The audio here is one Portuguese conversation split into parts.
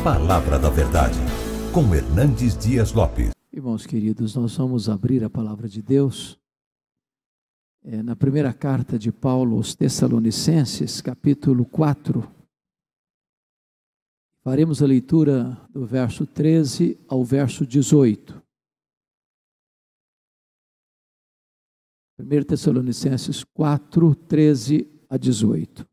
Palavra da Verdade, com Hernandes Dias Lopes. Irmãos queridos, nós vamos abrir a palavra de Deus na primeira carta de Paulo aos Tessalonicenses, capítulo 4. Faremos a leitura do verso 13 ao verso 18. 1 Tessalonicenses 4, 13 a 18.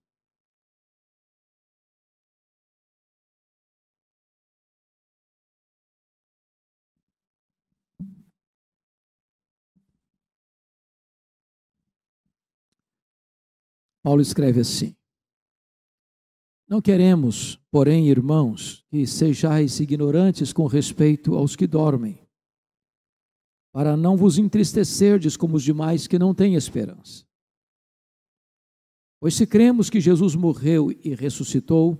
Paulo escreve assim: Não queremos, porém, irmãos, que sejais ignorantes com respeito aos que dormem, para não vos entristecerdes como os demais que não têm esperança. Pois se cremos que Jesus morreu e ressuscitou,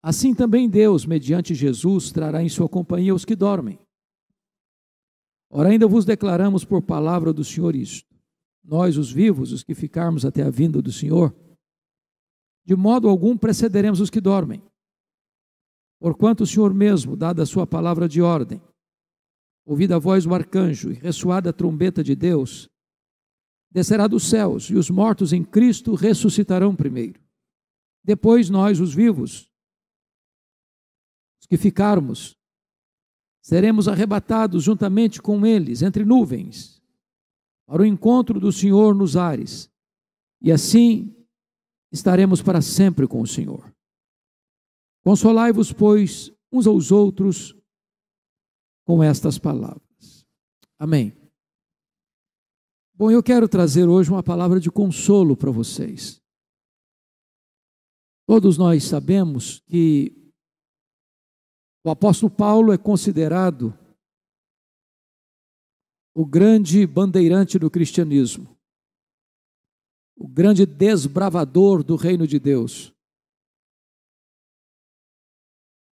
assim também Deus, mediante Jesus, trará em sua companhia os que dormem. Ora, ainda vos declaramos por palavra do Senhor isto: nós, os vivos, os que ficarmos até a vinda do Senhor, de modo algum precederemos os que dormem. Porquanto o Senhor mesmo, dada a sua palavra de ordem, ouvida a voz do arcanjo e ressoada a trombeta de Deus, descerá dos céus, e os mortos em Cristo ressuscitarão primeiro. Depois nós, os vivos, os que ficarmos, seremos arrebatados juntamente com eles entre nuvens, para o encontro do Senhor nos ares, e assim estaremos para sempre com o Senhor. Consolai-vos, pois, uns aos outros com estas palavras. Amém. Bom, eu quero trazer hoje uma palavra de consolo para vocês. Todos nós sabemos que o apóstolo Paulo é considerado o grande bandeirante do cristianismo, o grande desbravador do reino de Deus,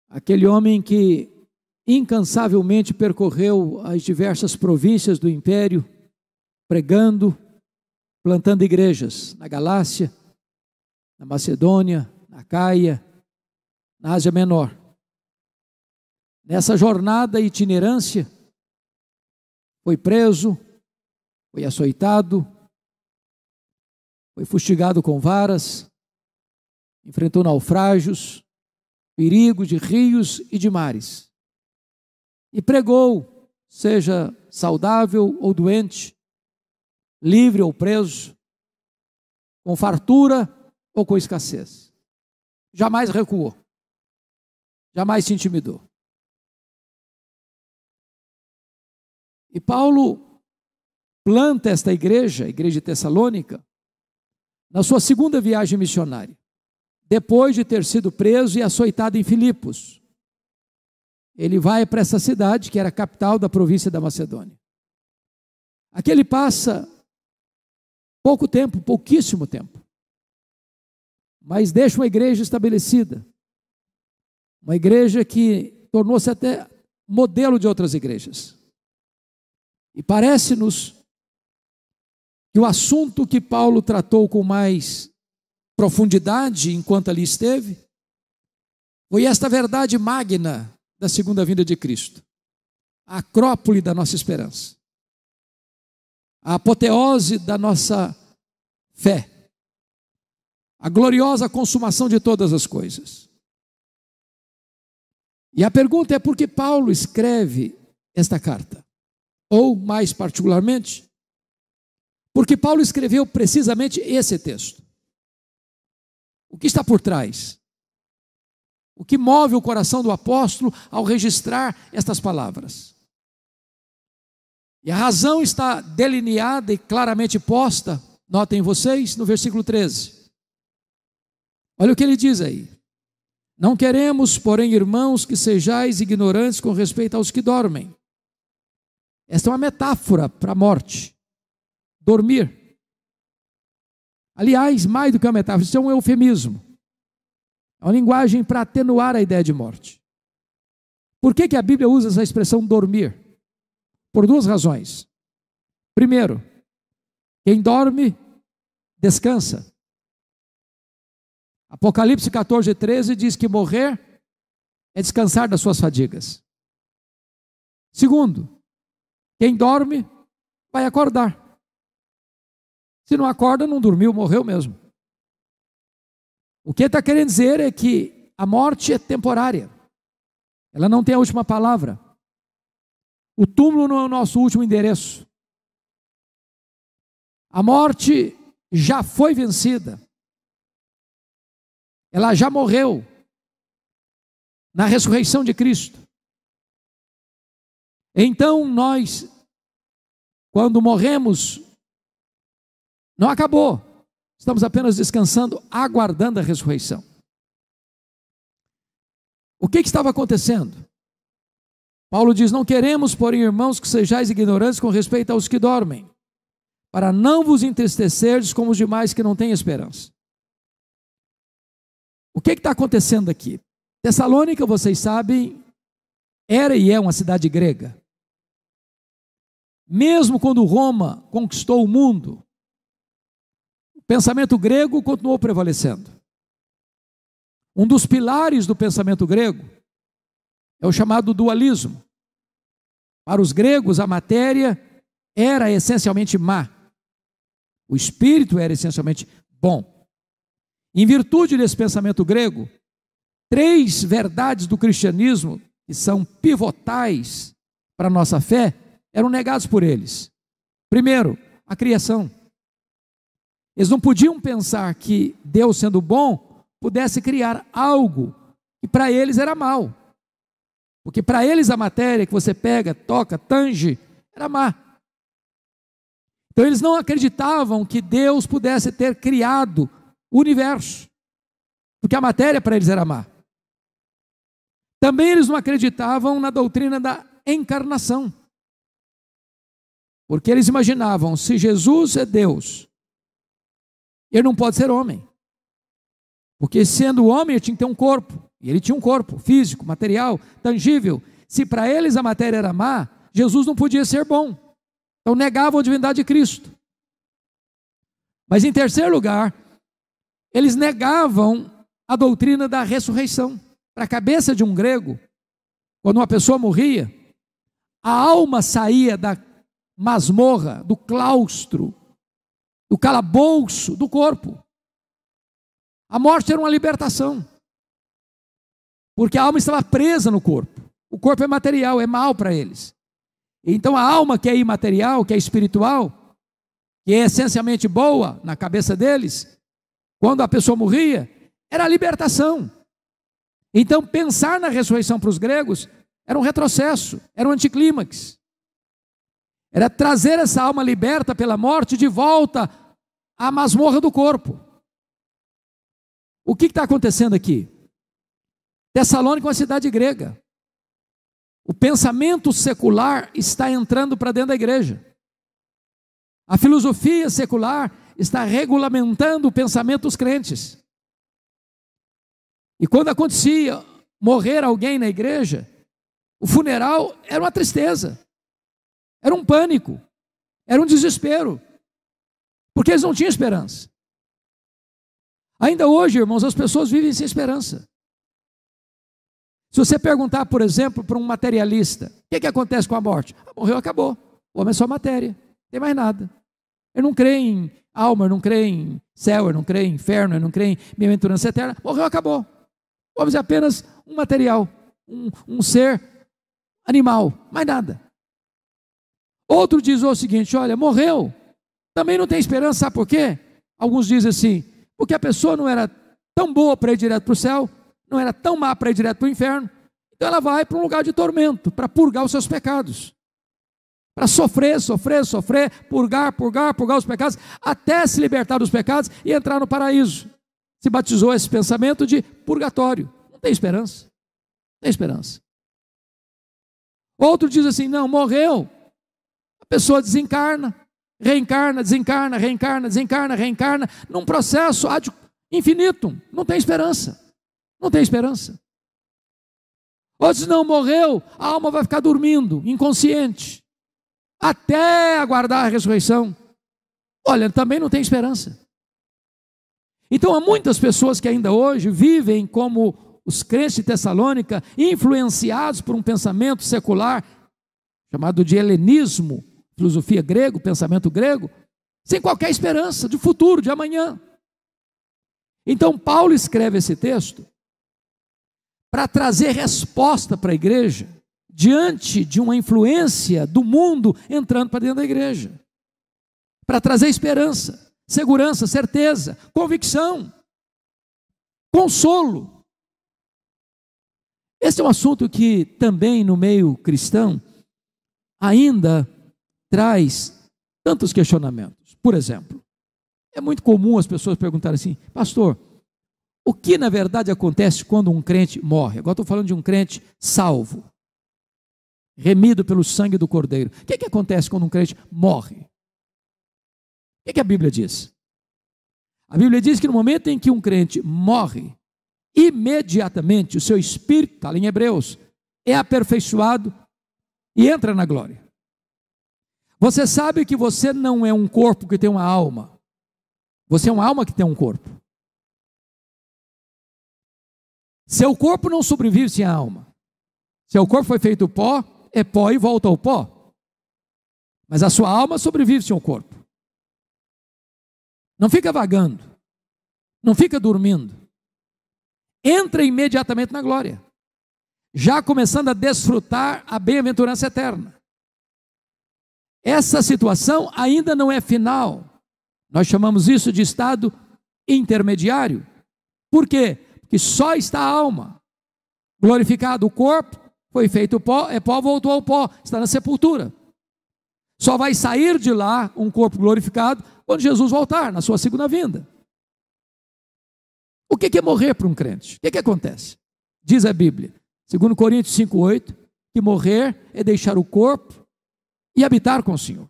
aquele homem que incansavelmente percorreu as diversas províncias do império, pregando, plantando igrejas na Galácia, na Macedônia, na Caia, na Ásia Menor. Nessa jornada e itinerância, foi preso, foi açoitado, foi fustigado com varas, enfrentou naufrágios, perigo de rios e de mares. E pregou, seja saudável ou doente, livre ou preso, com fartura ou com escassez. Jamais recuou, jamais se intimidou. E Paulo planta esta igreja, a igreja de Tessalônica, na sua segunda viagem missionária, depois de ter sido preso e açoitado em Filipos. Ele vai para essa cidade, que era a capital da província da Macedônia. Aqui ele passa pouco tempo, pouquíssimo tempo, mas deixa uma igreja estabelecida, uma igreja que tornou-se até modelo de outras igrejas. E parece-nos que o assunto que Paulo tratou com mais profundidade enquanto ali esteve foi esta verdade magna da segunda vinda de Cristo, a acrópole da nossa esperança, a apoteose da nossa fé, a gloriosa consumação de todas as coisas. E a pergunta é: por que Paulo escreve esta carta? Ou, mais particularmente, porque Paulo escreveu precisamente esse texto. O que está por trás? O que move o coração do apóstolo ao registrar estas palavras? E a razão está delineada e claramente posta, notem vocês, no versículo 13. Olha o que ele diz aí: Não queremos, porém, irmãos, que sejais ignorantes com respeito aos que dormem. Esta é uma metáfora para a morte, dormir. Aliás, mais do que uma metáfora, isso é um eufemismo. É uma linguagem para atenuar a ideia de morte. Por que a Bíblia usa essa expressão dormir? Por duas razões. Primeiro, quem dorme, descansa. Apocalipse 14, 13 diz que morrer é descansar das suas fadigas. Segundo, quem dorme vai acordar. Se não acorda, não dormiu, morreu mesmo. O que ele está querendo dizer é que a morte é temporária. Ela não tem a última palavra. O túmulo não é o nosso último endereço. A morte já foi vencida. Ela já morreu na ressurreição de Cristo. Então nós, quando morremos, não acabou. Estamos apenas descansando, aguardando a ressurreição. O que estava acontecendo? Paulo diz: não queremos, porém, irmãos, que sejais ignorantes com respeito aos que dormem, para não vos entristecerdes como os demais que não têm esperança. O que está acontecendo aqui? Tessalônica, vocês sabem, era e é uma cidade grega. Mesmo quando Roma conquistou o mundo, o pensamento grego continuou prevalecendo. Um dos pilares do pensamento grego é o chamado dualismo. Para os gregos, a matéria era essencialmente má. O espírito era essencialmente bom. Em virtude desse pensamento grego, 3 verdades do cristianismo, que são pivotais para a nossa fé, eram negados por eles. Primeiro, a criação. Eles não podiam pensar que Deus, sendo bom, pudesse criar algo que para eles era mal. Porque para eles a matéria que você pega, toca, tange, era má. Então eles não acreditavam que Deus pudesse ter criado o universo, porque a matéria para eles era má. Também eles não acreditavam na doutrina da encarnação, porque eles imaginavam: se Jesus é Deus, ele não pode ser homem, porque sendo homem ele tinha que ter um corpo, e ele tinha um corpo físico, material, tangível. Se para eles a matéria era má, Jesus não podia ser bom. Então negavam a divindade de Cristo. Mas em terceiro lugar, eles negavam a doutrina da ressurreição. Para a cabeça de um grego, quando uma pessoa morria, a alma saía da masmorra, do claustro, do calabouço do corpo. A morte era uma libertação, porque a alma estava presa no corpo. O corpo é material, é mal para eles. Então a alma, que é imaterial, que é espiritual, que é essencialmente boa na cabeça deles, quando a pessoa morria, era a libertação. Então pensar na ressurreição para os gregos era um retrocesso, era um anticlímax. Era trazer essa alma liberta pela morte de volta à masmorra do corpo. O que está acontecendo aqui? Tessalônica é uma cidade grega. O pensamento secular está entrando para dentro da igreja. A filosofia secular está regulamentando o pensamento dos crentes. E quando acontecia morrer alguém na igreja, o funeral era uma tristeza, era um pânico, era um desespero, porque eles não tinham esperança. Ainda hoje, irmãos, as pessoas vivem sem esperança. Se você perguntar, por exemplo, para um materialista: o que acontece com a morte? Morreu, acabou. O homem é só matéria, não tem mais nada. Ele não crê em alma, ele não crê em céu, ele não crê em inferno, ele não crê em bem-aventurança eterna. Morreu, acabou. O homem é apenas um material, um ser animal, mais nada. Outro diz o seguinte: olha, morreu, também não tem esperança, sabe por quê? Alguns dizem assim: porque a pessoa não era tão boa para ir direto para o céu, não era tão má para ir direto para o inferno, então ela vai para um lugar de tormento, para purgar os seus pecados, para sofrer, purgar os pecados, até se libertar dos pecados e entrar no paraíso. Se batizou esse pensamento de purgatório. Não tem esperança, não tem esperança. Outro diz assim: não, morreu, a pessoa desencarna, reencarna, desencarna, reencarna, num processo ad infinitum, não tem esperança. Não tem esperança. Outros: não, morreu, a alma vai ficar dormindo, inconsciente, até aguardar a ressurreição. Olha, também não tem esperança. Então há muitas pessoas que ainda hoje vivem como os crentes de Tessalônica, influenciados por um pensamento secular, chamado de helenismo, filosofia grego, pensamento grego, sem qualquer esperança de futuro, de amanhã. Então Paulo escreve esse texto para trazer resposta para a igreja, diante de uma influência do mundo entrando para dentro da igreja, para trazer esperança, segurança, certeza, convicção, consolo. Esse é um assunto que também no meio cristão ainda traz tantos questionamentos. Por exemplo, é muito comum as pessoas perguntarem assim: pastor, o que na verdade acontece quando um crente morre? Agora estou falando de um crente salvo, remido pelo sangue do Cordeiro. O que acontece quando um crente morre? O que a Bíblia diz? A Bíblia diz que no momento em que um crente morre, imediatamente o seu espírito, está ali em Hebreus, é aperfeiçoado e entra na glória. Você sabe que você não é um corpo que tem uma alma, você é uma alma que tem um corpo. Seu corpo não sobrevive sem a alma. Seu corpo foi feito pó, é pó e volta ao pó. Mas a sua alma sobrevive sem o corpo. Não fica vagando, não fica dormindo. Entra imediatamente na glória, já começando a desfrutar a bem-aventurança eterna. Essa situação ainda não é final. Nós chamamos isso de estado intermediário. Por quê? Porque só está a alma glorificado. O corpo foi feito pó, é pó, voltou ao pó, está na sepultura. Só vai sair de lá um corpo glorificado quando Jesus voltar, na sua segunda vinda. O que é morrer para um crente? O que acontece? Diz a Bíblia, 2 Coríntios 5,8, que morrer é deixar o corpo e habitar com o Senhor.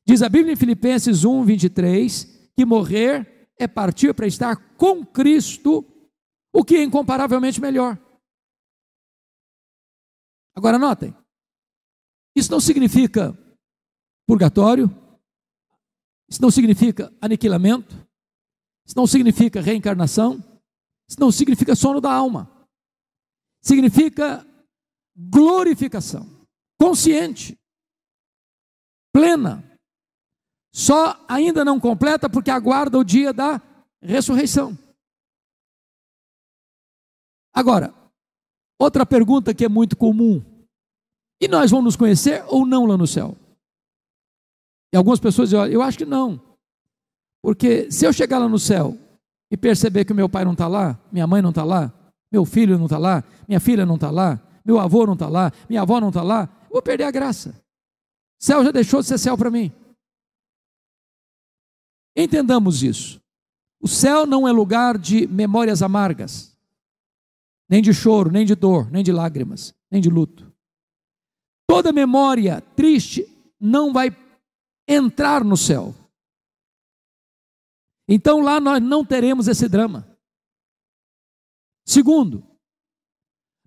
Diz a Bíblia em Filipenses 1,23, que morrer é partir para estar com Cristo, o que é incomparavelmente melhor. Agora notem, isso não significa purgatório, isso não significa aniquilamento, isso não significa reencarnação, isso não significa sono da alma, significa glorificação, consciente, plena, só ainda não completa porque aguarda o dia da ressurreição. Agora, outra pergunta que é muito comum: e nós vamos nos conhecer ou não lá no céu? E algumas pessoas dizem: eu acho que não, porque se eu chegar lá no céu e perceber que meu pai não está lá, minha mãe não está lá, meu filho não está lá, minha filha não está lá, meu avô não está lá, minha avó não está lá, eu vou perder a graça. O céu já deixou de ser céu para mim. Entendamos isso. O céu não é lugar de memórias amargas, nem de choro, nem de dor, nem de lágrimas, nem de luto. Toda memória triste não vai entrar no céu. Então lá nós não teremos esse drama. Segundo,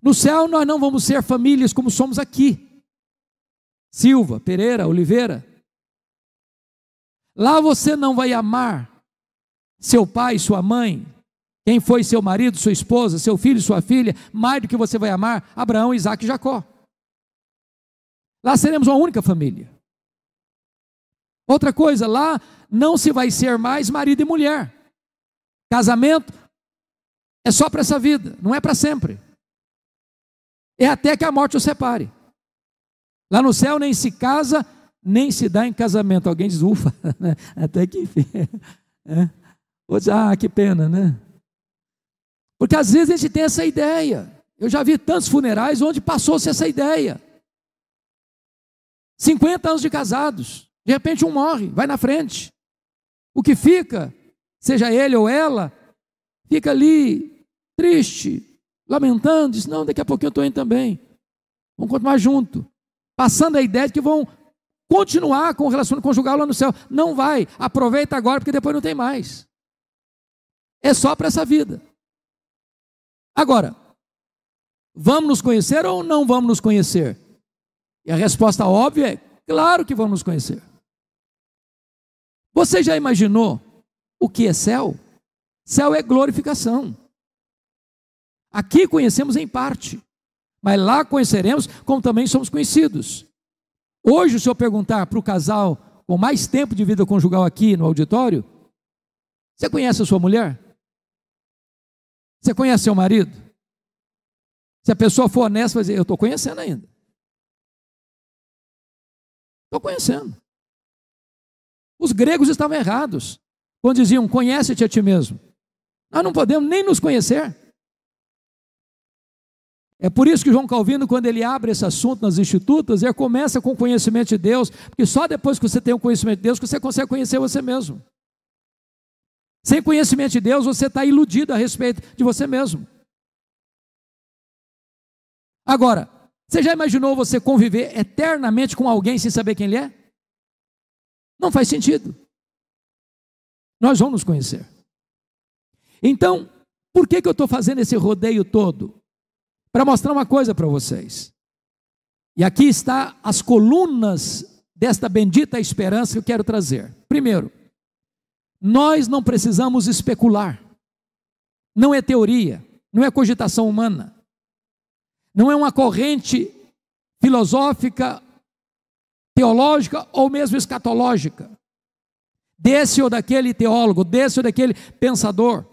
no céu nós não vamos ser famílias como somos aqui. Silva, Pereira, Oliveira. Lá você não vai amar seu pai, sua mãe, quem foi seu marido, sua esposa, seu filho, sua filha, mais do que você vai amar Abraão, Isaque e Jacó. Lá seremos uma única família. Outra coisa, lá não se vai ser mais marido e mulher. Casamento é só para essa vida, não é para sempre. É até que a morte os separe. Lá no céu nem se casa, nem se dá em casamento. Alguém diz, ufa, né? Até que enfim. Vou dizer, que pena, né? Porque às vezes a gente tem essa ideia. Eu já vi tantos funerais onde passou-se essa ideia. 50 anos de casados, de repente um morre, vai na frente. O que fica, seja ele ou ela, fica ali triste, lamentando, diz, não, daqui a pouquinho eu estou indo também. Vamos continuar junto. Passando a ideia de que vão continuar com o relacionamento conjugal lá no céu. Não vai, aproveita agora porque depois não tem mais. É só para essa vida. Agora, vamos nos conhecer ou não vamos nos conhecer? E a resposta óbvia é, claro que vamos nos conhecer. Você já imaginou o que é céu? Céu é glorificação. Aqui conhecemos em parte, mas lá conheceremos como também somos conhecidos. Hoje, se eu perguntar para o casal com mais tempo de vida conjugal aqui no auditório, você conhece a sua mulher? Você conhece seu marido? Se a pessoa for honesta, vai dizer, eu estou conhecendo ainda. Estou conhecendo. Os gregos estavam errados quando diziam, conhece-te a ti mesmo. Nós não podemos nem nos conhecer. É por isso que João Calvino, quando ele abre esse assunto nas Institutas, ele começa com o conhecimento de Deus, porque só depois que você tem o conhecimento de Deus, que você consegue conhecer você mesmo. Sem conhecimento de Deus, você está iludido a respeito de você mesmo. Agora, você já imaginou você conviver eternamente com alguém sem saber quem ele é? Não faz sentido. Nós vamos nos conhecer. Então, por que eu estou fazendo esse rodeio todo? Para mostrar uma coisa para vocês. E aqui está as colunas desta bendita esperança que eu quero trazer. Primeiro, nós não precisamos especular. Não é teoria, não é cogitação humana. Não é uma corrente filosófica, teológica ou mesmo escatológica. Desse ou daquele teólogo, desse ou daquele pensador.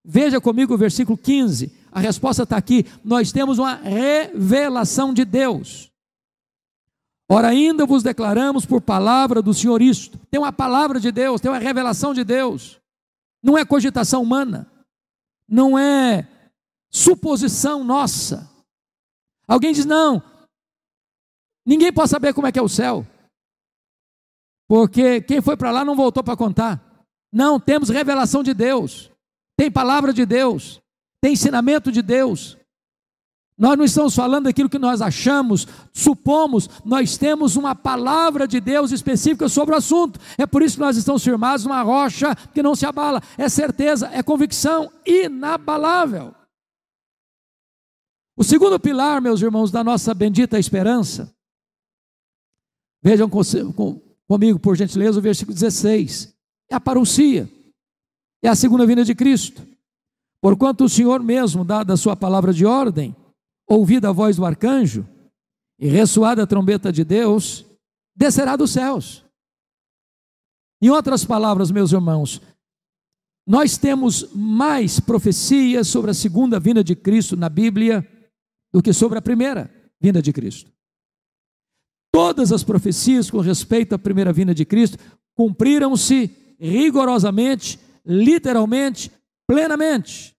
Veja comigo o versículo 15. A resposta está aqui. Nós temos uma revelação de Deus. Ora, ainda vos declaramos por palavra do Senhor isto. Tem uma palavra de Deus, tem uma revelação de Deus. Não é cogitação humana. Não é suposição nossa. Alguém diz, não, ninguém pode saber como é que é o céu, porque quem foi para lá não voltou para contar. Não, temos revelação de Deus, tem palavra de Deus, tem ensinamento de Deus. Nós não estamos falando daquilo que nós achamos, supomos, nós temos uma palavra de Deus específica sobre o assunto. É por isso que nós estamos firmados numa rocha que não se abala, é certeza, é convicção inabalável. O segundo pilar, meus irmãos, da nossa bendita esperança, vejam comigo, por gentileza, o versículo 16, é a parousia, é a segunda vinda de Cristo. Porquanto o Senhor mesmo, dada a sua palavra de ordem, ouvida a voz do arcanjo, e ressoada a trombeta de Deus, descerá dos céus. Em outras palavras, meus irmãos, nós temos mais profecias sobre a segunda vinda de Cristo na Bíblia, do que sobre a primeira vinda de Cristo. Todas as profecias com respeito à primeira vinda de Cristo cumpriram-se rigorosamente, literalmente, plenamente.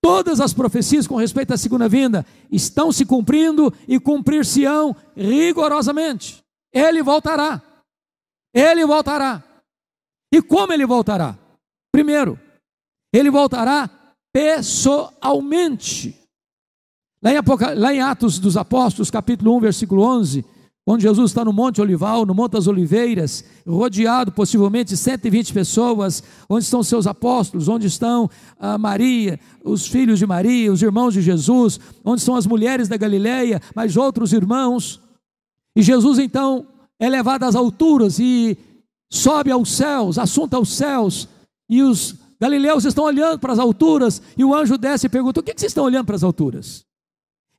Todas as profecias com respeito à segunda vinda estão se cumprindo e cumprir-se-ão rigorosamente. Ele voltará. Ele voltará. E como ele voltará? Primeiro, ele voltará pessoalmente. Lá em Atos dos Apóstolos, capítulo 1, versículo 11, quando Jesus está no Monte Olival, no Monte das Oliveiras, rodeado possivelmente de 120 pessoas, onde estão seus apóstolos, onde estão Maria, os filhos de Maria, os irmãos de Jesus, onde estão as mulheres da Galileia, mais outros irmãos, e Jesus então é levado às alturas e sobe aos céus, assunto aos céus, e os galileus estão olhando para as alturas, e o anjo desce e pergunta, o que vocês estão olhando para as alturas?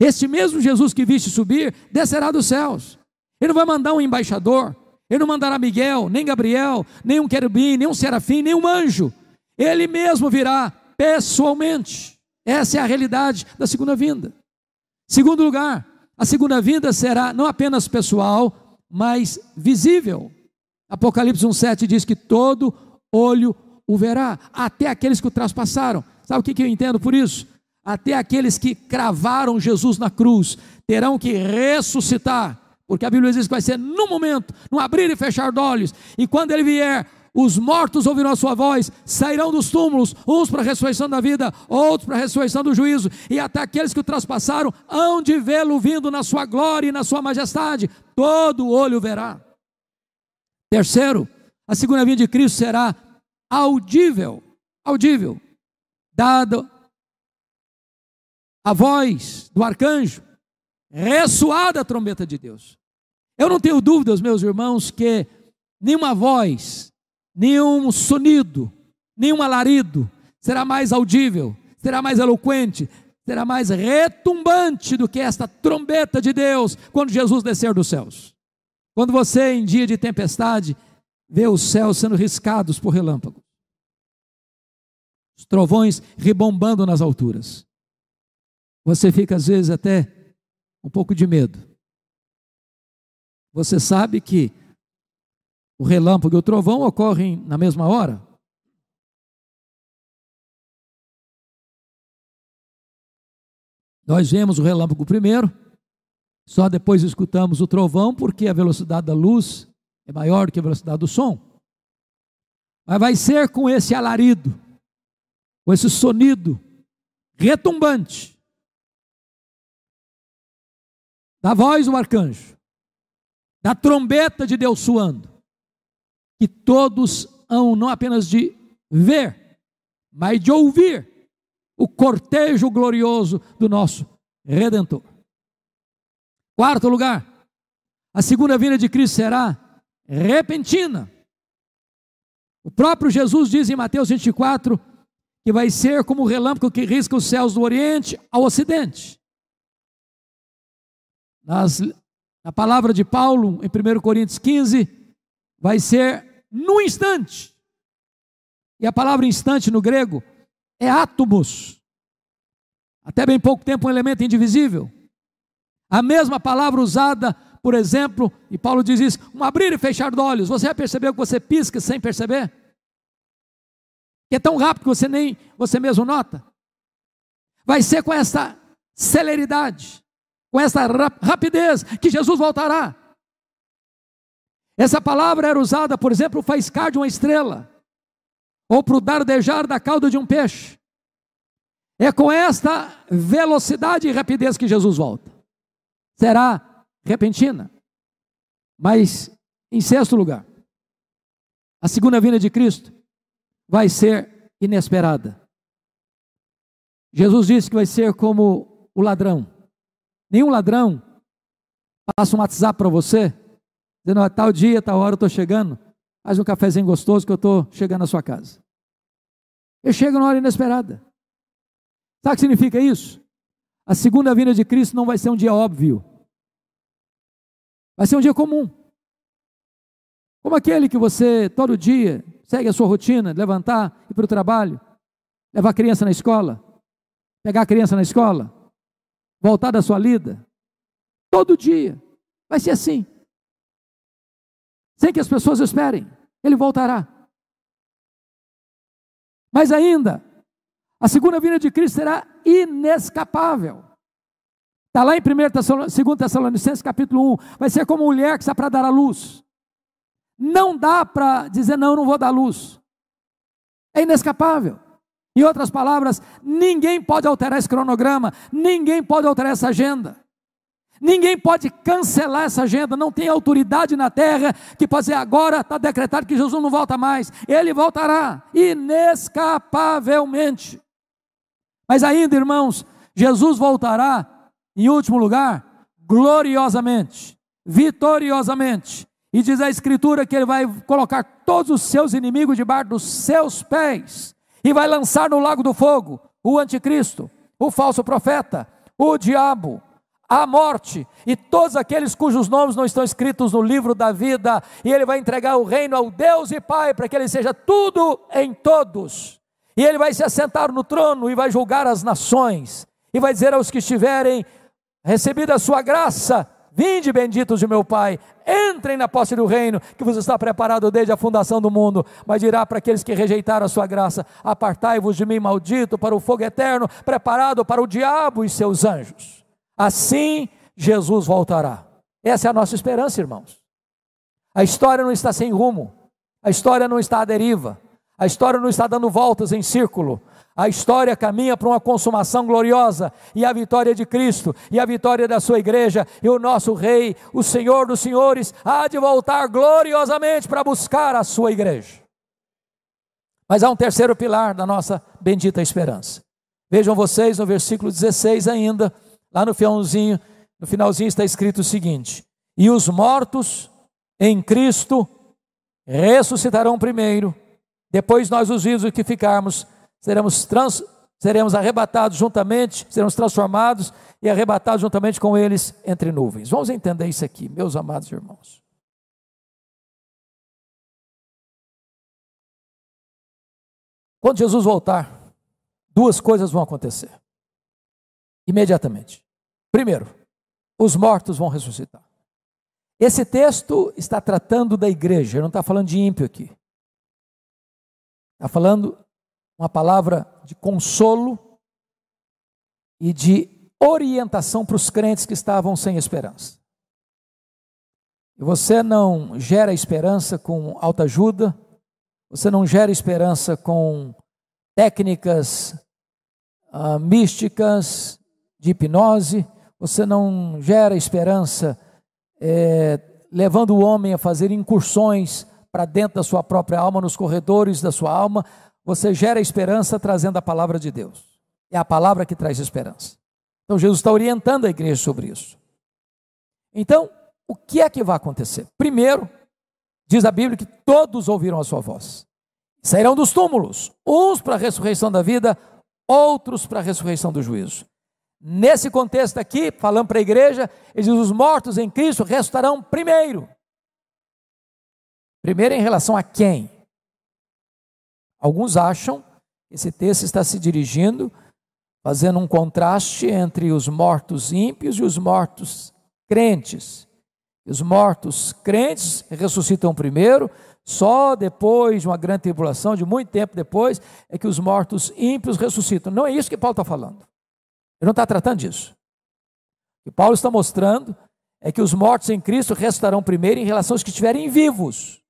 Este mesmo Jesus que viste subir, descerá dos céus. Ele não vai mandar um embaixador, ele não mandará Miguel, nem Gabriel, nem um querubim, nem um serafim, nem um anjo. Ele mesmo virá pessoalmente. Essa é a realidade da segunda vinda. Segundo lugar, a segunda vinda será não apenas pessoal, mas visível. Apocalipse 1,7 diz que todo olho o verá, até aqueles que o traspassaram. Sabe o que eu entendo por isso? Até aqueles que cravaram Jesus na cruz terão que ressuscitar, porque a Bíblia diz que vai ser num momento, num abrir e fechar de olhos, e quando ele vier, os mortos ouvirão a sua voz, sairão dos túmulos, uns para a ressurreição da vida, outros para a ressurreição do juízo, e até aqueles que o traspassaram hão de vê-lo vindo na sua glória e na sua majestade, todo olho verá. Terceiro, a segunda vinda de Cristo será audível, dado a voz do arcanjo, ressoada a trombeta de Deus. Eu não tenho dúvidas, meus irmãos, que nenhuma voz, nenhum sonido, nenhum alarido será mais audível, será mais eloquente, será mais retumbante do que esta trombeta de Deus quando Jesus descer dos céus. Quando você, em dia de tempestade, vê os céus sendo riscados por relâmpagos, os trovões ribombando nas alturas, você fica às vezes até um pouco de medo. Você sabe que o relâmpago e o trovão ocorrem na mesma hora. Nós vemos o relâmpago primeiro, só depois escutamos o trovão, porque a velocidade da luz é maior do que a velocidade do som. Mas vai ser com esse alarido, com esse sonido retumbante da voz do arcanjo, da trombeta de Deus soando, que todos hão não apenas de ver, mas de ouvir o cortejo glorioso do nosso Redentor. Quarto lugar, a segunda vinda de Cristo será repentina. O próprio Jesus diz em Mateus 24 que vai ser como o relâmpago que risca os céus do Oriente ao Ocidente. Na palavra de Paulo, em 1 Coríntios 15, vai ser no instante. E a palavra instante no grego é átomos. Até bem pouco tempo um elemento indivisível. A mesma palavra usada, por exemplo, e Paulo diz isso, um abrir e fechar de olhos. Você já percebeu que você pisca sem perceber? Que é tão rápido que você nem você mesmo nota? Vai ser com essa celeridade, com essa rapidez que Jesus voltará. Essa palavra era usada, por exemplo, para o faiscar de uma estrela, ou para o dardejar da cauda de um peixe. É com esta velocidade e rapidez que Jesus volta. Será repentina. Mas, em sexto lugar, a segunda vinda de Cristo vai ser inesperada. Jesus disse que vai ser como o ladrão. Nenhum ladrão passa um WhatsApp para você, dizendo, tal dia, tal hora eu estou chegando, faz um cafezinho gostoso que eu estou chegando na sua casa. Ele chega na hora inesperada. Sabe o que significa isso? A segunda vinda de Cristo não vai ser um dia óbvio. Vai ser um dia comum. Como aquele que você, todo dia, segue a sua rotina, levantar, ir para o trabalho, levar a criança na escola, pegar a criança na escola, voltar da sua lida. Todo dia. Vai ser assim. Sem que as pessoas esperem. Ele voltará. Mas ainda, a segunda vinda de Cristo será inescapável. Está lá em 2 Tessalonicenses capítulo 1. Vai ser como mulher que está para dar à luz. Não dá para dizer, não, eu não vou dar luz. É inescapável. Em outras palavras, ninguém pode alterar esse cronograma. Ninguém pode alterar essa agenda. Ninguém pode cancelar essa agenda. Não tem autoridade na terra que pode dizer, agora está decretado que Jesus não volta mais. Ele voltará inescapavelmente. Mas ainda, irmãos, Jesus voltará, em último lugar, gloriosamente, vitoriosamente. E diz a Escritura que Ele vai colocar todos os seus inimigos debaixo dos seus pés, e vai lançar no lago do fogo o anticristo, o falso profeta, o diabo, a morte, e todos aqueles cujos nomes não estão escritos no livro da vida, e Ele vai entregar o reino ao Deus e Pai, para que Ele seja tudo em todos. E Ele vai se assentar no trono e vai julgar as nações, e vai dizer aos que estiverem recebido a sua graça, vinde benditos de meu Pai, entrem na posse do reino, que vos está preparado desde a fundação do mundo. Mas dirá para aqueles que rejeitaram a sua graça, apartai-vos de mim, maldito, para o fogo eterno, preparado para o diabo e seus anjos. Assim Jesus voltará. Essa é a nossa esperança, irmãos. A história não está sem rumo, a história não está à deriva, a história não está dando voltas em círculo. A história caminha para uma consumação gloriosa, e a vitória de Cristo, e a vitória da sua igreja, e o nosso Rei, o Senhor dos senhores, há de voltar gloriosamente para buscar a sua igreja. Mas há um terceiro pilar da nossa bendita esperança. Vejam vocês no versículo 16 ainda, lá no finalzinho está escrito o seguinte: e os mortos em Cristo ressuscitarão primeiro, depois nós os vivos que ficarmos, seremos arrebatados juntamente, seremos transformados e arrebatados juntamente com eles entre nuvens. Vamos entender isso aqui, meus amados irmãos. Quando Jesus voltar, duas coisas vão acontecer imediatamente. Primeiro, os mortos vão ressuscitar. Esse texto está tratando da igreja, não está falando de ímpio aqui. Está falando uma palavra de consolo e de orientação para os crentes que estavam sem esperança. E você não gera esperança com autoajuda, você não gera esperança com técnicas místicas de hipnose, você não gera esperança levando o homem a fazer incursões para dentro da sua própria alma, nos corredores da sua alma. Você gera esperança trazendo a palavra de Deus. É a palavra que traz esperança. Então Jesus está orientando a igreja sobre isso. Então, o que é que vai acontecer? Primeiro, diz a Bíblia que todos ouviram a sua voz. Sairão dos túmulos, uns para a ressurreição da vida, outros para a ressurreição do juízo. Nesse contexto aqui, falando para a igreja, ele diz: os mortos em Cristo ressuscitarão primeiro. Primeiro em relação a quem? Alguns acham que esse texto está se dirigindo, fazendo um contraste entre os mortos ímpios e os mortos crentes. Os mortos crentes ressuscitam primeiro, só depois de uma grande tribulação, de muito tempo depois, é que os mortos ímpios ressuscitam. Não é isso que Paulo está falando. Ele não está tratando disso. O que Paulo está mostrando é que os mortos em Cristo ressuscitarão primeiro em relação aos que estiverem vivos.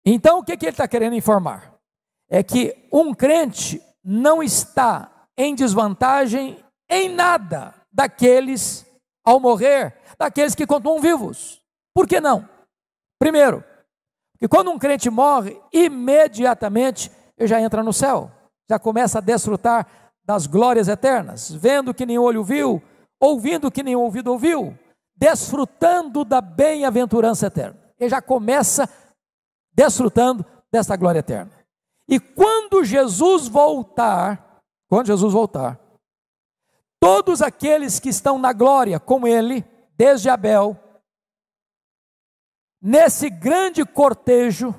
Então, o que ele está querendo informar? É que um crente não está em desvantagem em nada daqueles, ao morrer, daqueles que continuam vivos. Por que não? Primeiro, porque quando um crente morre, imediatamente ele já entra no céu, já começa a desfrutar das glórias eternas, vendo que nenhum olho viu, ouvindo que nenhum ouvido ouviu, desfrutando da bem-aventurança eterna. Ele já começa desfrutando desta glória eterna. E quando Jesus voltar, todos aqueles que estão na glória com ele, desde Abel, nesse grande cortejo,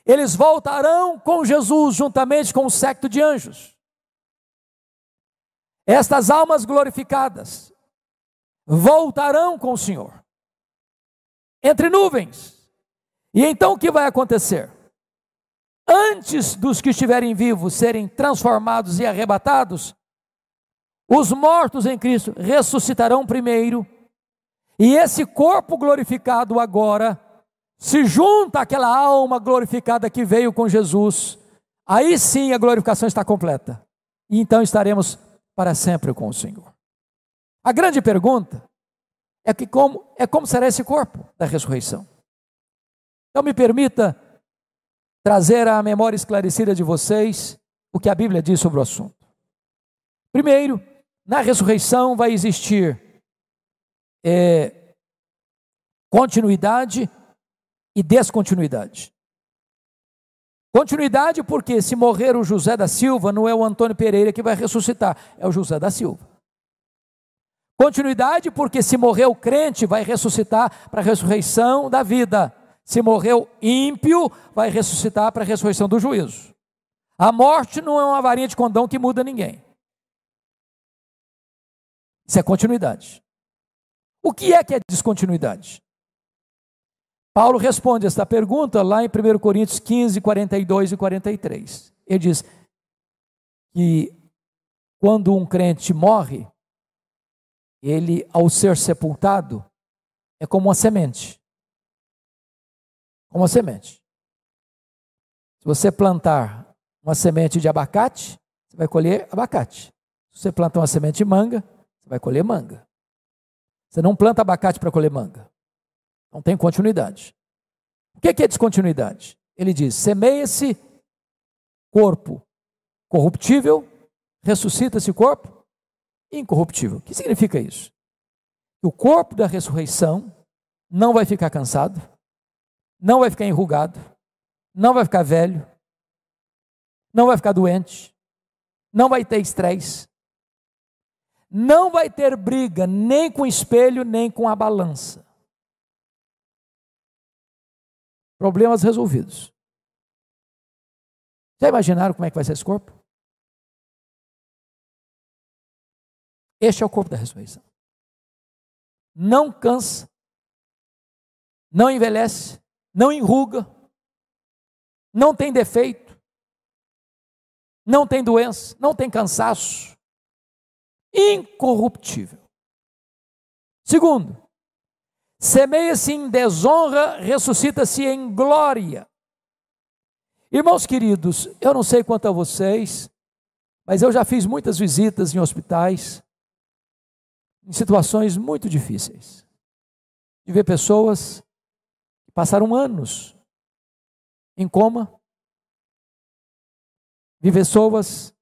eles voltarão com Jesus juntamente com o séquito de anjos. Estas almas glorificadas voltarão com o Senhor entre nuvens. E então o que vai acontecer? Antes dos que estiverem vivos serem transformados e arrebatados, os mortos em Cristo ressuscitarão primeiro, e esse corpo glorificado agora se junta àquela alma glorificada que veio com Jesus. Aí sim a glorificação está completa, e então estaremos para sempre com o Senhor. A grande pergunta é como será esse corpo da ressurreição. Então me permita trazer à memória esclarecida de vocês o que a Bíblia diz sobre o assunto. Primeiro, na ressurreição vai existir continuidade e descontinuidade. Continuidade porque se morrer o José da Silva, não é o Antônio Pereira que vai ressuscitar, é o José da Silva. Continuidade porque se morrer o crente, vai ressuscitar para a ressurreição da vida. Se morreu ímpio, vai ressuscitar para a ressurreição do juízo. A morte não é uma varinha de condão que muda ninguém. Isso é continuidade. O que é descontinuidade? Paulo responde esta pergunta lá em 1 Coríntios 15, 42 e 43. Ele diz que quando um crente morre, ele, ao ser sepultado, é como uma semente. Como uma semente. Se você plantar uma semente de abacate, você vai colher abacate. Se você plantar uma semente de manga, você vai colher manga. Você não planta abacate para colher manga. Não tem continuidade. O que é descontinuidade? Ele diz: semeia-se corpo corruptível, ressuscita-se corpo incorruptível. O que significa isso? O corpo da ressurreição não vai ficar cansado, não vai ficar enrugado, não vai ficar velho, não vai ficar doente, não vai ter estresse, não vai ter briga nem com o espelho, nem com a balança. Problemas resolvidos. Já imaginaram como é que vai ser esse corpo? Este é o corpo da ressurreição. Não cansa, não envelhece, não enruga, não tem defeito, não tem doença, não tem cansaço, incorruptível. Segundo, semeia-se em desonra, ressuscita-se em glória. Irmãos queridos, eu não sei quanto a vocês, mas eu já fiz muitas visitas em hospitais, em situações muito difíceis, de ver pessoas que passaram anos em coma, vi pessoas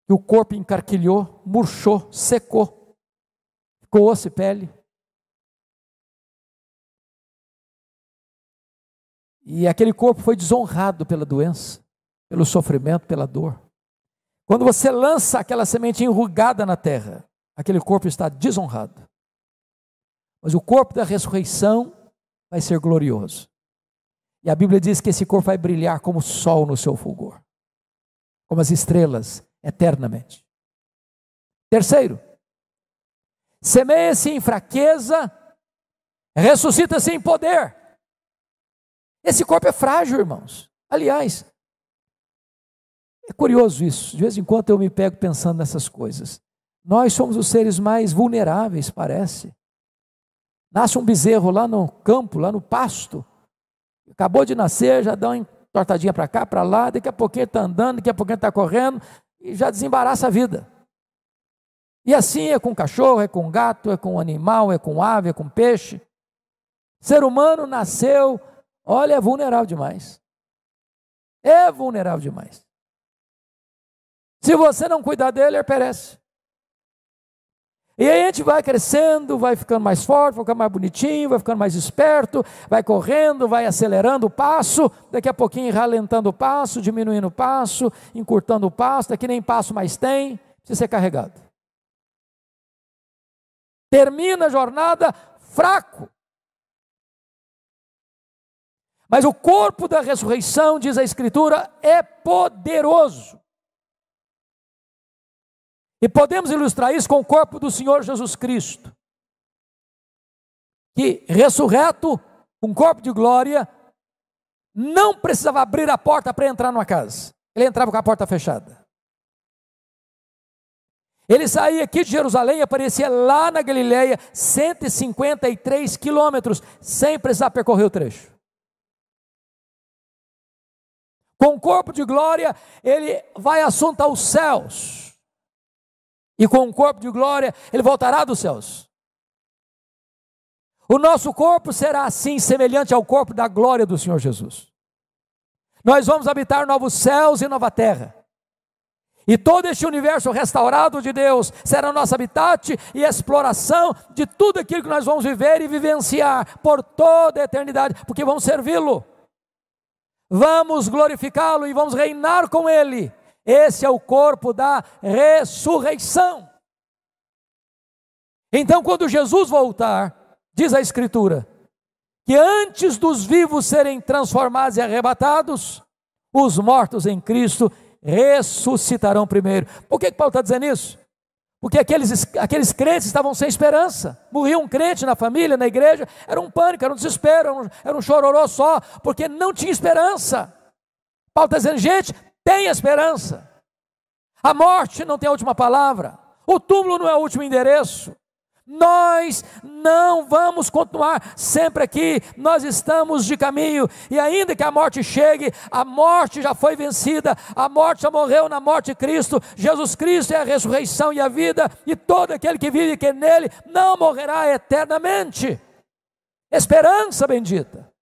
que o corpo encarquilhou, murchou, secou, ficou osso e pele. E aquele corpo foi desonrado pela doença, pelo sofrimento, pela dor. Quando você lança aquela semente enrugada na terra, aquele corpo está desonrado. Mas o corpo da ressurreição vai ser glorioso. E a Bíblia diz que esse corpo vai brilhar como o sol no seu fulgor, como as estrelas, eternamente. Terceiro, semeia-se em fraqueza, ressuscita-se em poder. Esse corpo é frágil, irmãos. Aliás, é curioso isso. De vez em quando eu me pego pensando nessas coisas. Nós somos os seres mais vulneráveis, parece. Nasce um bezerro lá no campo, lá no pasto. Acabou de nascer, já dá uma entortadinha para cá, para lá. Daqui a pouquinho está andando, daqui a pouquinho está correndo. E já desembaraça a vida. E assim é com cachorro, é com gato, é com animal, é com ave, é com peixe. Ser humano nasceu... Olha, é vulnerável demais. É vulnerável demais. Se você não cuidar dele, ele perece. E aí a gente vai crescendo, vai ficando mais forte, vai ficando mais bonitinho, vai ficando mais esperto, vai correndo, vai acelerando o passo, daqui a pouquinho ralentando o passo, diminuindo o passo, encurtando o passo, daqui nem passo mais tem, precisa ser carregado. Termina a jornada fraco. Mas o corpo da ressurreição, diz a Escritura, é poderoso. E podemos ilustrar isso com o corpo do Senhor Jesus Cristo, que ressurreto, com corpo de glória, não precisava abrir a porta para entrar numa casa. Ele entrava com a porta fechada. Ele saía aqui de Jerusalém e aparecia lá na Galileia, 153 quilômetros, sem precisar percorrer o trecho. Com o corpo de glória, ele vai assunto aos céus. E com o corpo de glória, ele voltará dos céus. O nosso corpo será assim, semelhante ao corpo da glória do Senhor Jesus. Nós vamos habitar novos céus e nova terra. E todo este universo restaurado de Deus será nosso habitat e exploração de tudo aquilo que nós vamos viver e vivenciar por toda a eternidade, porque vamos servi-lo. Vamos glorificá-lo e vamos reinar com ele. Esse é o corpo da ressurreição. Então, quando Jesus voltar, diz a Escritura, que antes dos vivos serem transformados e arrebatados, os mortos em Cristo ressuscitarão primeiro. Por que Paulo está dizendo isso? Porque aqueles crentes estavam sem esperança. Morria um crente na família, na igreja, era um pânico, era um desespero, era um chororô só, porque não tinha esperança. Paulo está dizendo, gente, tenha esperança. A morte não tem a última palavra, o túmulo não é o último endereço. Nós não vamos continuar sempre aqui, nós estamos de caminho, e ainda que a morte chegue, a morte já foi vencida, a morte já morreu na morte de Cristo, Jesus Cristo é a ressurreição e a vida, e todo aquele que vive e que nele não morrerá eternamente. Esperança bendita.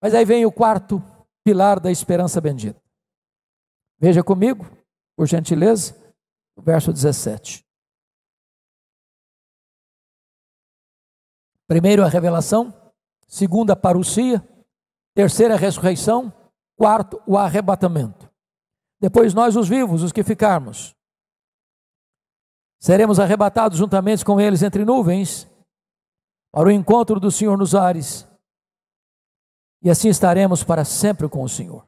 Mas aí vem o quarto pilar da esperança bendita. Veja comigo, por gentileza, o verso 17. Primeiro a revelação, segundo a parousia, terceira a ressurreição, Quarto, o arrebatamento. Depois nós, os vivos, os que ficarmos, seremos arrebatados juntamente com eles entre nuvens, para o encontro do Senhor nos ares, e assim estaremos para sempre com o Senhor.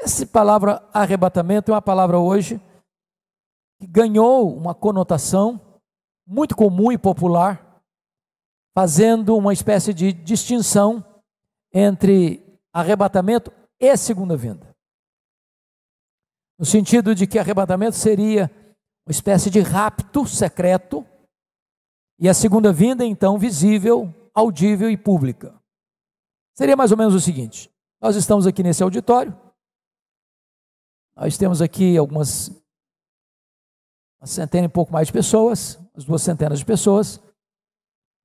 Essa palavra arrebatamento é uma palavra hoje que ganhou uma conotação muito comum e popular, fazendo uma espécie de distinção entre arrebatamento e segunda vinda. No sentido de que arrebatamento seria uma espécie de rapto secreto, e a segunda vinda, então, visível, audível e pública. Seria mais ou menos o seguinte: nós estamos aqui nesse auditório, nós temos aqui uma centena e pouco mais de pessoas, as 2 centenas de pessoas.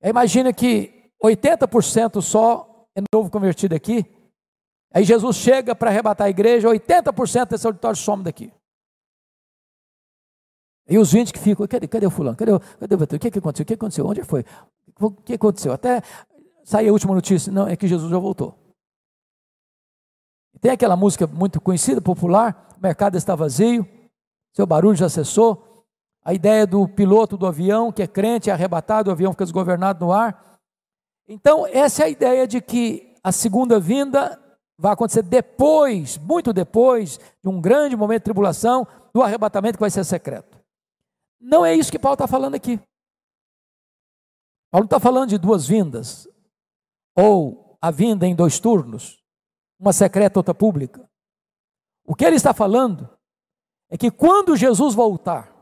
Imagina que 80% só é novo convertido aqui. Aí Jesus chega para arrebatar a igreja, 80% desse auditório some daqui. E os 20 que ficam, cadê o fulano? Cadê o Beto? O que aconteceu? O que aconteceu? Onde foi? O que aconteceu? Até sair a última notícia. Não, é que Jesus já voltou. Tem aquela música muito conhecida, popular, o mercado está vazio, seu barulho já cessou. A ideia do piloto do avião, que é crente, é arrebatado, o avião fica desgovernado no ar. Então, essa é a ideia de que a segunda vinda vai acontecer depois, muito depois, de um grande momento de tribulação, do arrebatamento que vai ser secreto. Não é isso que Paulo está falando aqui. Paulo não está falando de 2 vindas, ou a vinda em 2 turnos, uma secreta, outra pública. O que ele está falando é que quando Jesus voltar,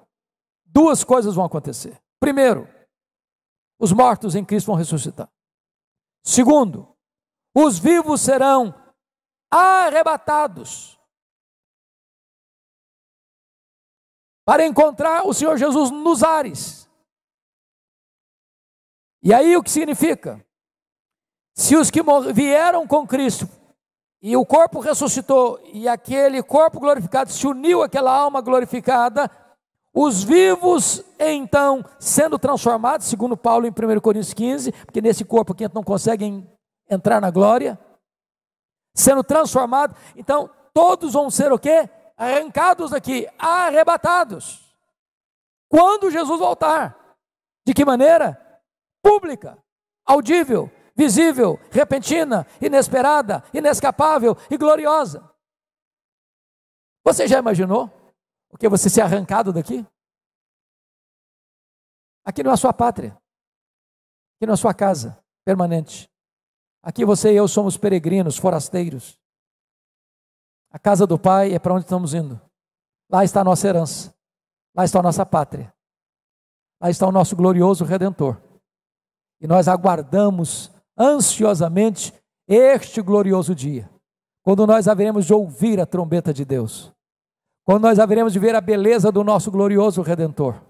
2 coisas vão acontecer. Primeiro, os mortos em Cristo vão ressuscitar. Segundo, os vivos serão arrebatados para encontrar o Senhor Jesus nos ares. E aí o que significa? Se os que vieram com Cristo e o corpo ressuscitou e aquele corpo glorificado se uniu àquela alma glorificada, os vivos então sendo transformados, segundo Paulo em 1 Coríntios 15, porque nesse corpo aqui não conseguem entrar na glória, sendo transformados, então todos vão ser o quê? Arrancados daqui, arrebatados. Quando Jesus voltar. De que maneira? Pública, audível, visível, repentina, inesperada, inescapável e gloriosa. Você já imaginou o que você ser arrancado daqui? Aqui não é a sua pátria, aqui não é a sua casa permanente. Aqui você e eu somos peregrinos, forasteiros. A casa do Pai é para onde estamos indo. Lá está a nossa herança, lá está a nossa pátria, lá está o nosso glorioso Redentor. E nós aguardamos ansiosamente este glorioso dia, quando nós haveremos de ouvir a trombeta de Deus, quando nós haveremos de ver a beleza do nosso glorioso Redentor,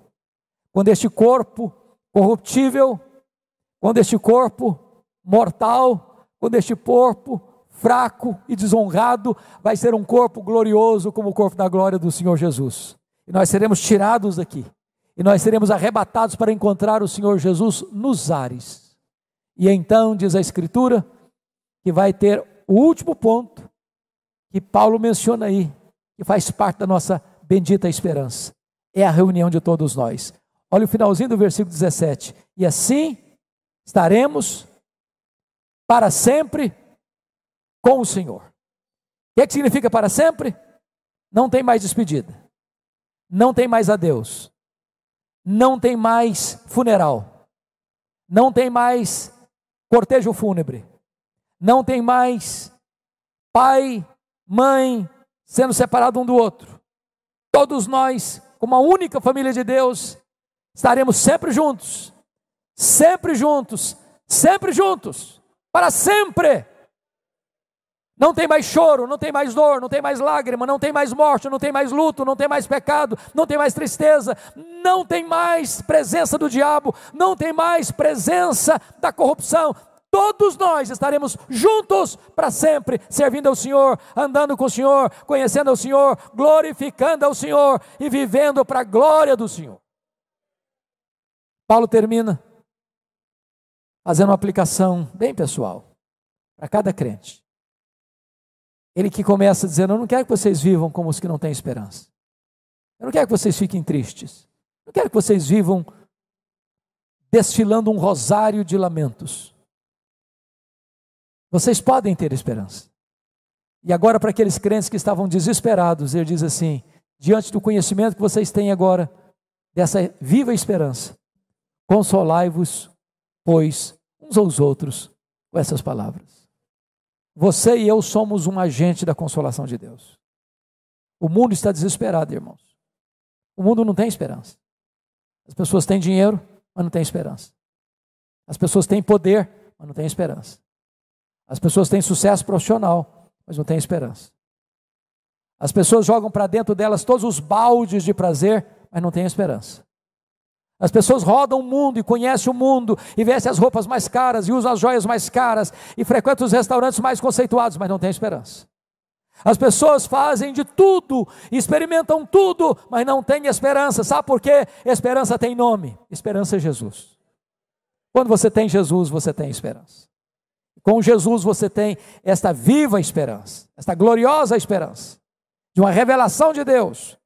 quando este corpo corruptível, quando este corpo mortal, quando este corpo fraco e desonrado vai ser um corpo glorioso como o corpo da glória do Senhor Jesus. E nós seremos tirados daqui, e nós seremos arrebatados para encontrar o Senhor Jesus nos ares. E então diz a Escritura que vai ter o último ponto que Paulo menciona aí, que faz parte da nossa bendita esperança. É a reunião de todos nós. Olha o finalzinho do versículo 17. E assim estaremos para sempre com o Senhor. O que significa para sempre? Não tem mais despedida, não tem mais adeus, não tem mais funeral, não tem mais cortejo fúnebre, não tem mais pai, mãe sendo separado um do outro. Todos nós, como a única família de Deus, estaremos sempre juntos, sempre juntos, sempre juntos, para sempre. Não tem mais choro, não tem mais dor, não tem mais lágrima, não tem mais morte, não tem mais luto, não tem mais pecado, não tem mais tristeza, não tem mais presença do diabo, não tem mais presença da corrupção. Todos nós estaremos juntos para sempre, servindo ao Senhor, andando com o Senhor, conhecendo ao Senhor, glorificando ao Senhor e vivendo para a glória do Senhor. Paulo termina fazendo uma aplicação bem pessoal para cada crente. Ele que começa dizendo: eu não quero que vocês vivam como os que não têm esperança. Eu não quero que vocês fiquem tristes. Eu não quero que vocês vivam desfilando um rosário de lamentos. Vocês podem ter esperança. E agora, para aqueles crentes que estavam desesperados, ele diz assim: diante do conhecimento que vocês têm agora, dessa viva esperança, consolai-vos, pois, uns aos outros, com essas palavras. Você e eu somos um agente da consolação de Deus. O mundo está desesperado, irmãos. O mundo não tem esperança. As pessoas têm dinheiro, mas não têm esperança. As pessoas têm poder, mas não têm esperança. As pessoas têm sucesso profissional, mas não têm esperança. As pessoas jogam para dentro delas todos os baldes de prazer, mas não têm esperança. As pessoas rodam o mundo e conhecem o mundo e vestem as roupas mais caras e usam as joias mais caras e frequentam os restaurantes mais conceituados, mas não têm esperança. As pessoas fazem de tudo, experimentam tudo, mas não têm esperança. Sabe por quê? Esperança tem nome. Esperança é Jesus. Quando você tem Jesus, você tem esperança. Com Jesus você tem esta viva esperança, esta gloriosa esperança de uma revelação de Deus,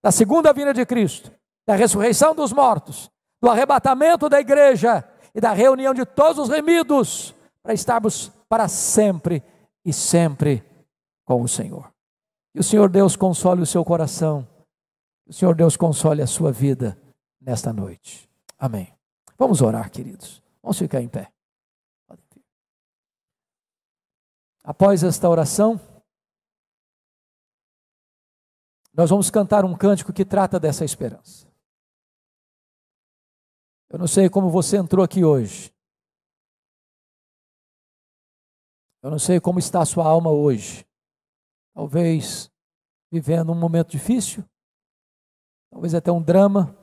da segunda vinda de Cristo, da ressurreição dos mortos, do arrebatamento da igreja e da reunião de todos os remidos para estarmos para sempre e sempre com o Senhor. Que o Senhor Deus console o seu coração, que o Senhor Deus console a sua vida nesta noite. Amém. Vamos orar, queridos. Vamos ficar em pé. Após esta oração, nós vamos cantar um cântico que trata dessa esperança. Eu não sei como você entrou aqui hoje. Eu não sei como está a sua alma hoje. Talvez vivendo um momento difícil, talvez até um drama,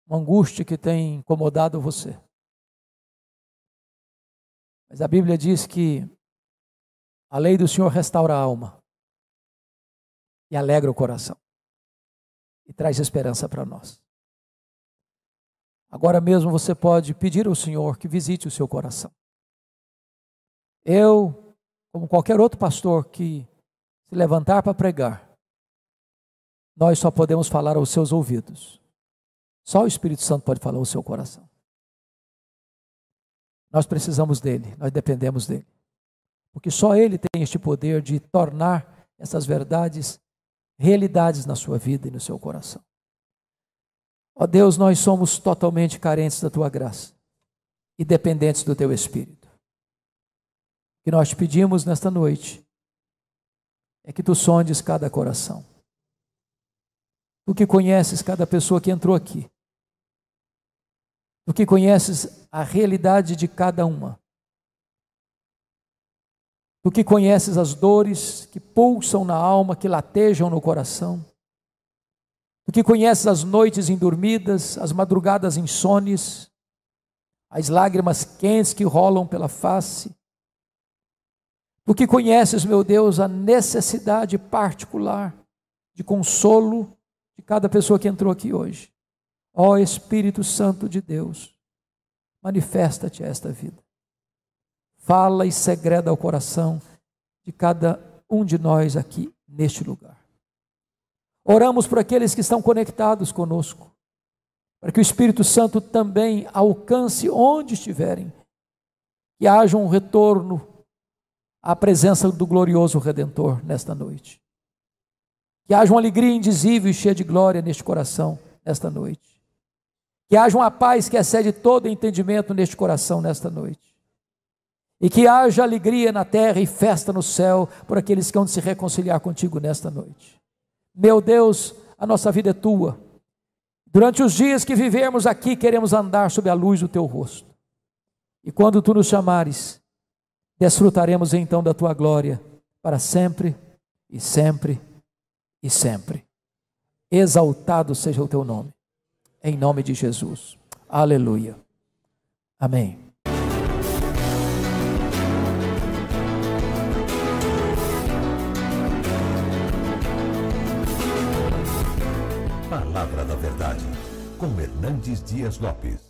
uma angústia que tem incomodado você. Mas a Bíblia diz que a lei do Senhor restaura a alma e alegra o coração e traz esperança para nós. Agora mesmo você pode pedir ao Senhor que visite o seu coração. Eu, como qualquer outro pastor que se levantar para pregar, nós só podemos falar aos seus ouvidos. Só o Espírito Santo pode falar ao seu coração. Nós precisamos dele, nós dependemos dele. Porque só ele tem este poder de tornar essas verdades realidades na sua vida e no seu coração. Ó Deus, nós somos totalmente carentes da tua graça e dependentes do teu Espírito. O que nós te pedimos nesta noite é que tu sondes cada coração. Tu que conheces cada pessoa que entrou aqui. Tu que conheces a realidade de cada uma. Tu que conheces as dores que pulsam na alma, que latejam no coração. Tu que conheces as noites indormidas, as madrugadas insones, as lágrimas quentes que rolam pela face. Tu que conheces, meu Deus, a necessidade particular de consolo de cada pessoa que entrou aqui hoje. Ó Espírito Santo de Deus, manifesta-te a esta vida. Fala e segreda o coração de cada um de nós aqui neste lugar. Oramos por aqueles que estão conectados conosco, para que o Espírito Santo também alcance onde estiverem, que haja um retorno à presença do glorioso Redentor nesta noite. Que haja uma alegria indizível e cheia de glória neste coração nesta noite. Que haja uma paz que excede todo entendimento neste coração nesta noite. E que haja alegria na terra e festa no céu por aqueles que vão se reconciliar contigo nesta noite. Meu Deus, a nossa vida é tua. Durante os dias que vivermos aqui, queremos andar sob a luz do teu rosto. E quando tu nos chamares, desfrutaremos então da tua glória para sempre e sempre e sempre. Exaltado seja o teu nome. Em nome de Jesus. Aleluia. Amém. Palavra da Verdade, com Hernandes Dias Lopes.